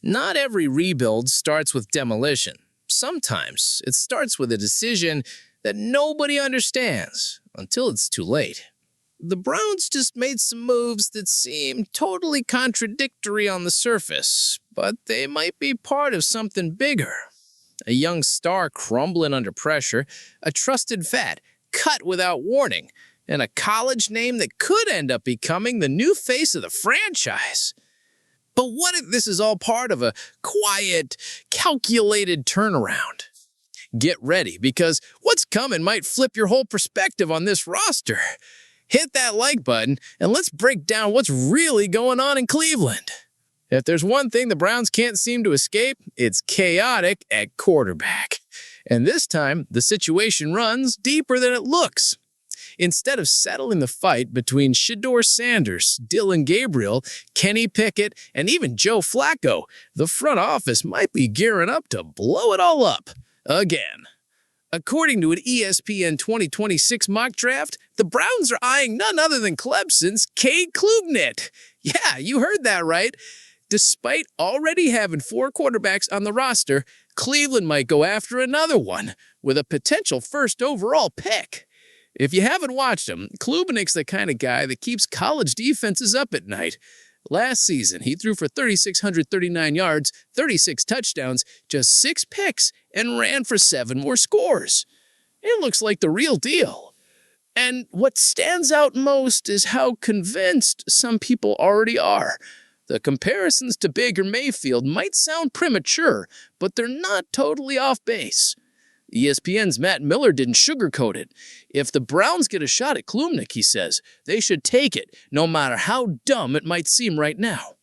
Not every rebuild starts with demolition. Sometimes it starts with a decision that nobody understands until it's too late. The Browns just made some moves that seem totally contradictory on the surface, but they might be part of something bigger. A young star crumbling under pressure, a trusted vet cut without warning, and a college name that could end up becoming the new face of the franchise. But what if this is all part of a quiet, calculated turnaround? Get ready, because what's coming might flip your whole perspective on this roster. Hit that like button, and let's break down what's really going on in Cleveland. If there's one thing the Browns can't seem to escape, it's chaotic at quarterback. And this time, the situation runs deeper than it looks. Instead of settling the fight between Shedeur Sanders, Dillon Gabriel, Kenny Pickett, and even Joe Flacco, the front office might be gearing up to blow it all up again. According to an ESPN 2026 mock draft, the Browns are eyeing none other than Clemson's Cade Klubnik. Yeah, you heard that right. Despite already having 4 quarterbacks on the roster, Cleveland might go after another one with a potential first overall pick. If you haven't watched him, Klubnik's the kind of guy that keeps college defenses up at night. Last season, he threw for 3,639 yards, 36 touchdowns, just 6 picks, and ran for 7 more scores. It looks like the real deal. And what stands out most is how convinced some people already are. The comparisons to Baker Mayfield might sound premature, but they're not totally off base. ESPN's Matt Miller didn't sugarcoat it. If the Browns get a shot at Klubnik, he says, they should take it, no matter how dumb it might seem right now.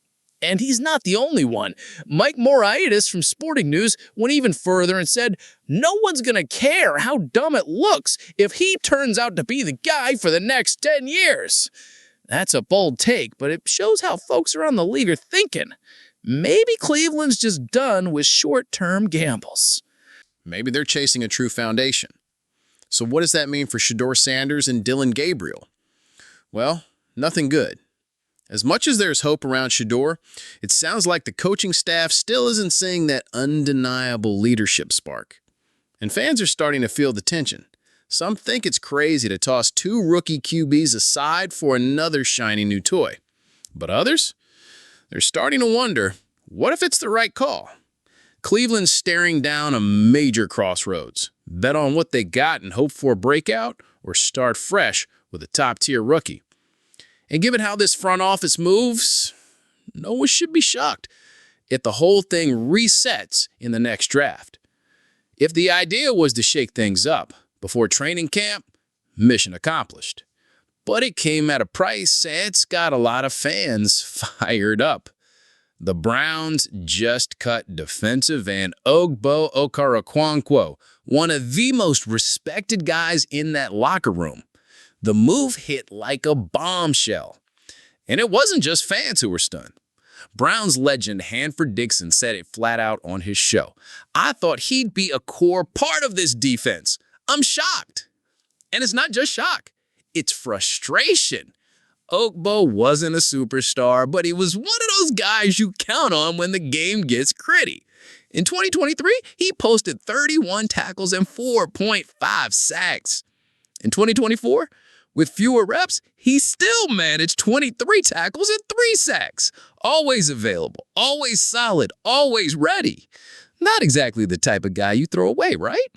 And he's not the only one. Mike Moraitis from Sporting News went even further and said, no one's going to care how dumb it looks if he turns out to be the guy for the next 10 years. That's a bold take, but it shows how folks around the league are thinking. Maybe Cleveland's just done with short-term gambles. Maybe they're chasing a true foundation. So what does that mean for Shedeur Sanders and Dillon Gabriel? Well, nothing good. As much as there's hope around Shedeur, it sounds like the coaching staff still isn't seeing that undeniable leadership spark. And fans are starting to feel the tension. Some think it's crazy to toss 2 rookie QBs aside for another shiny new toy. But others? They're starting to wonder, what if it's the right call? Cleveland's staring down a major crossroads. Bet on what they got and hope for a breakout, or start fresh with a top-tier rookie. And given how this front office moves, no one should be shocked if the whole thing resets in the next draft. If the idea was to shake things up before training camp, mission accomplished. But it came at a price that's got a lot of fans fired up. The Browns just cut defensive end Ogbo Okoronkwo, one of the most respected guys in that locker room. The move hit like a bombshell. And it wasn't just fans who were stunned. Browns legend Hanford Dixon said it flat out on his show. I thought he'd be a core part of this defense. I'm shocked. And it's not just shock. It's frustration. Ogbo wasn't a superstar, but he was one of those guys you count on when the game gets gritty. In 2023, he posted 31 tackles and 4.5 sacks. In 2024, with fewer reps, he still managed 23 tackles and 3 sacks. Always available, always solid, always ready. Not exactly the type of guy you throw away, right?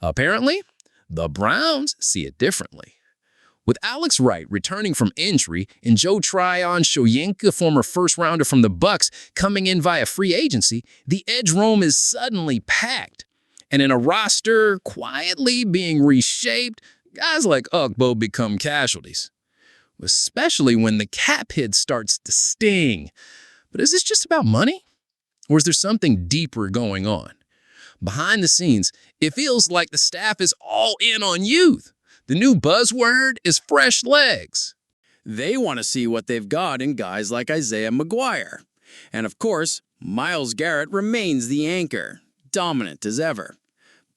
Apparently, the Browns see it differently. With Alex Wright returning from injury and Joe Tryon-Shoyinka, former first-rounder from the Bucs, coming in via free agency, the edge room is suddenly packed. And in a roster quietly being reshaped, guys like Ogbo become casualties. Especially when the cap hit starts to sting. But is this just about money? Or is there something deeper going on? Behind the scenes, it feels like the staff is all in on youth. The new buzzword is fresh legs. They want to see what they've got in guys like Isaiah McGuire. And of course, Myles Garrett remains the anchor, dominant as ever.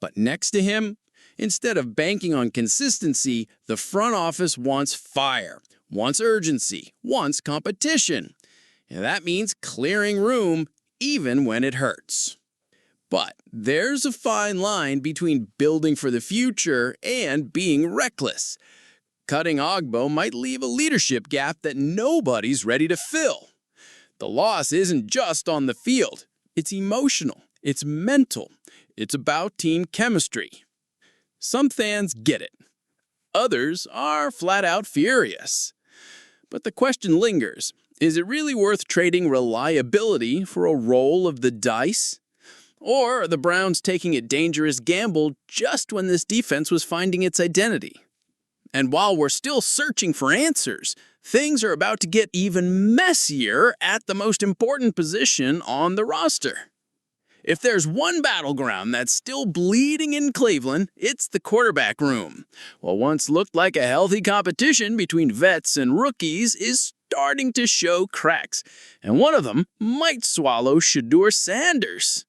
But next to him, instead of banking on consistency, the front office wants fire, wants urgency, wants competition. And that means clearing room even when it hurts. But there's a fine line between building for the future and being reckless. Cutting Ogbo might leave a leadership gap that nobody's ready to fill. The loss isn't just on the field. It's emotional. It's mental. It's about team chemistry. Some fans get it. Others are flat out furious. But the question lingers. Is it really worth trading reliability for a roll of the dice? Or are the Browns taking a dangerous gamble just when this defense was finding its identity? And while we're still searching for answers, things are about to get even messier at the most important position on the roster. If there's one battleground that's still bleeding in Cleveland, it's the quarterback room. What once looked like a healthy competition between vets and rookies is starting to show cracks, and one of them might swallow Shedeur Sanders.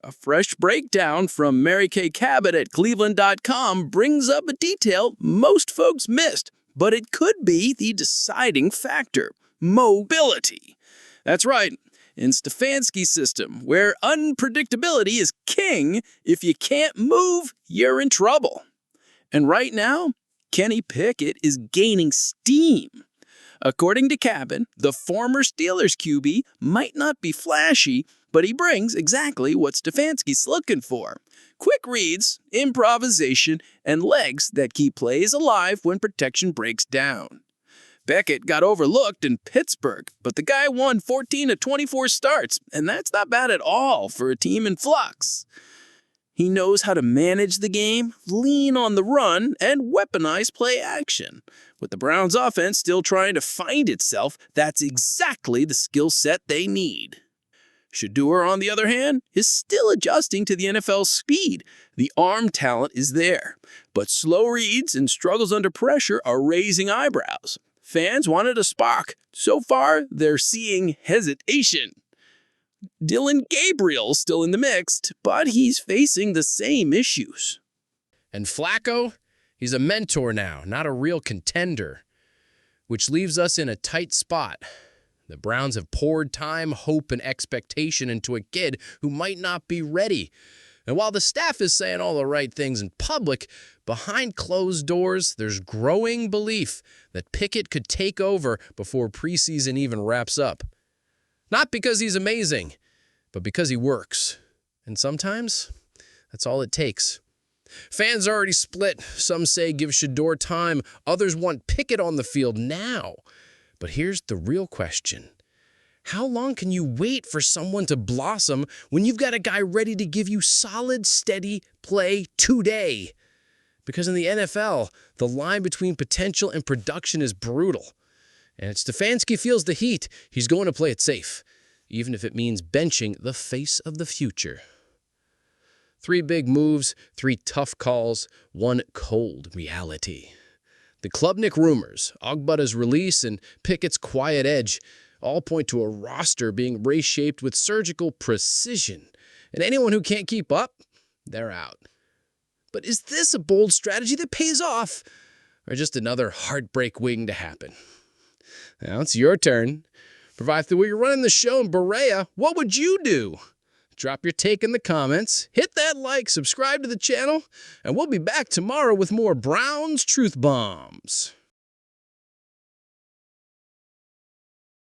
A fresh breakdown from Mary Kay Cabot at Cleveland.com brings up a detail most folks missed, but it could be the deciding factor: mobility. That's right. In Stefanski's system, where unpredictability is king, if you can't move, you're in trouble. And right now, Kenny Pickett is gaining steam. According to Cabot, the former Steelers QB might not be flashy, but he brings exactly what Stefanski's looking for: quick reads, improvisation, and legs that keep plays alive when protection breaks down. Pickett got overlooked in Pittsburgh, but the guy won 14 of 24 starts, and that's not bad at all for a team in flux. He knows how to manage the game, lean on the run, and weaponize play action. With the Browns' offense still trying to find itself, that's exactly the skill set they need. Shedeur, on the other hand, is still adjusting to the NFL's speed. The arm talent is there, but slow reads and struggles under pressure are raising eyebrows. Fans wanted a spark. So far, they're seeing hesitation. Dillon GABRIEL still in the mix, but he's facing the same issues. And Flacco, he's a mentor now, not a real contender, which leaves us in a tight spot. The Browns have poured time, hope, and expectation into a kid who might not be ready. And while the staff is saying all the right things in public, behind closed doors, there's growing belief that Pickett could take over before preseason even wraps up. Not because he's amazing, but because he works. And sometimes, that's all it takes. Fans are already split. Some say give Shedeur time. Others want Pickett on the field now. But here's the real question. How long can you wait for someone to blossom when you've got a guy ready to give you solid, steady play today? Because in the NFL, the line between potential and production is brutal. And if Stefanski feels the heat, he's going to play it safe, even if it means benching the face of the future. 3 big moves, 3 tough calls, 1 cold reality. The Klubnik rumors, Ogbo's release, and Pickett's quiet edge all point to a roster being reshaped with surgical precision. And anyone who can't keep up, they're out. But is this a bold strategy that pays off, or just another heartbreak waiting to happen? Now it's your turn. Provided you're running the show in Berea, what would you do? Drop your take in the comments, hit that like, subscribe to the channel, and we'll be back tomorrow with more Browns Truth Bombs.